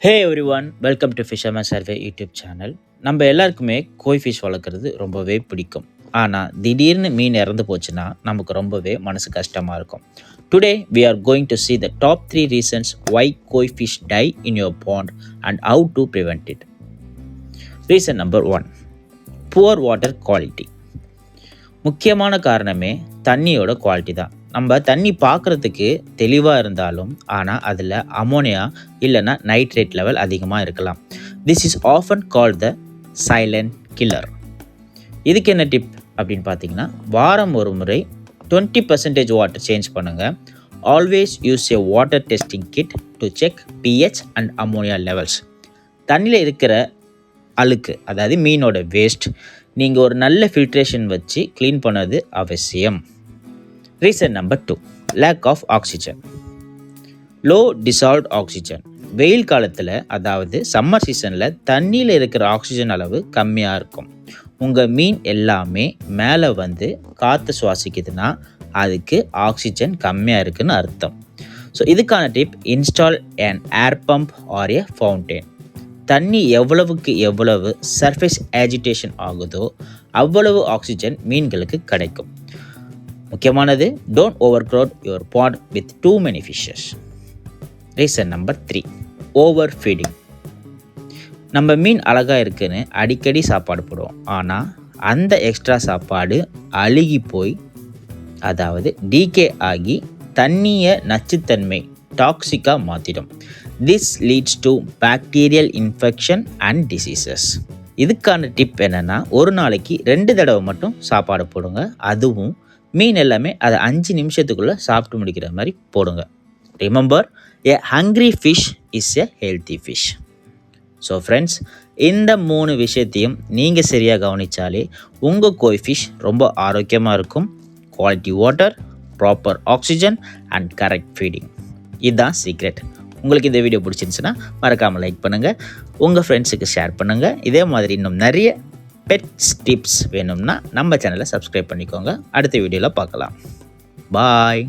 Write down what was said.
Hey every one, welcome to fisherman survey YouTube channel. நம்ம எல்லாருக்குமே கோய் fish வளர்க்குறது ரொம்பவே பிடிக்கும். ஆனால் திடீர்னு மீன் இறந்து போச்சுன்னா நமக்கு ரொம்பவே மனசு கஷ்டமாக இருக்கும். Today we are going to see the top 3 reasons why koi fish die in your pond and how to prevent it. Reason number 1, poor water quality. முக்கியமான காரணமே தண்ணியோட குவாலிட்டி தான். நம்ம தண்ணி பார்க்குறதுக்கு தெளிவாக இருந்தாலும் ஆனால் அதில் அமோனியா இல்லைன்னா நைட்ரேட் லெவல் அதிகமாக இருக்கலாம். This is often called the silent killer. இதுக்கு என்ன டிப் அப்படின்னு பார்த்தீங்கன்னா, வாரம் ஒரு முறை 20% வாட்டர் சேஞ்ச் பண்ணுங்கள். Always use a water testing kit to check pH and ammonia levels. தண்ணியில் இருக்கிற அழுக்கு, அதாவது மீனோட வேஸ்ட், நீங்கள் ஒரு நல்ல ஃபில்ட்ரேஷன் வச்சு க்ளீன் பண்ணது அவசியம். Reason number 2, lack of oxygen. Low dissolved oxygen. வெயில் காலத்தில், அதாவது சம்மர் சீசனில் தண்ணியில் இருக்கிற ஆக்சிஜன் அளவு கம்மியாக இருக்கும். உங்கள் மீன் எல்லாமே மேலே வந்து காற்று சுவாசிக்குதுன்னா அதுக்கு ஆக்சிஜன் கம்மியாக இருக்குதுன்னு அர்த்தம். ஸோ இதுக்கான tip, install an air pump or a fountain. தண்ணி எவ்வளவுக்கு எவ்வளவு சர்ஃபேஸ் ஆஜிடேஷன் ஆகுதோ அவ்வளவு ஆக்சிஜன் மீன்களுக்கு கிடைக்கும். முக்கியமானது, don't overcrowd your pond with too many fishes. Reason number 3, overfeeding. நம்ம மீன் அழகாக இருக்குன்னு அடிக்கடி சாப்பாடு போடுவோம். ஆனால் அந்த எக்ஸ்ட்ரா சாப்பாடு அழுகி போய், அதாவது டீகே ஆகி தண்ணியை நச்சுத்தன்மை டாக்ஸிக்காக மாற்றிடும். This leads to bacterial infection and diseases. இதுக்கான டிப் என்னென்னா, ஒரு நாளைக்கு 2 தடவை மட்டும் சாப்பாடு போடுங்க. அதுவும் மீன் எல்லாமே அதை 5 நிமிஷத்துக்குள்ளே சாப்பிட்டு முடிக்கிற மாதிரி போடுங்க. Remember, a hungry fish is a healthy fish. So friends, இந்த 3 விஷயத்தையும் நீங்கள் சரியாக கவனித்தாலே உங்கள் கோய் ஃபிஷ் ரொம்ப ஆரோக்கியமாக இருக்கும். Quality water, proper oxygen and correct feeding, இதுதான் சீக்ரெட். உங்களுக்கு இந்த வீடியோ பிடிச்சிருந்துச்சுன்னா மறக்காமல் லைக் பண்ணுங்கள், உங்கள் ஃப்ரெண்ட்ஸுக்கு ஷேர் பண்ணுங்கள். இதே மாதிரி இன்னும் நிறைய பெட்ஸ் டிப்ஸ் வேணும்னா நம்ம சேனலை சப்ஸ்கிரைப் பண்ணிக்கோங்க. அடுத்த வீடியோவில் பார்க்கலாம். பாய்.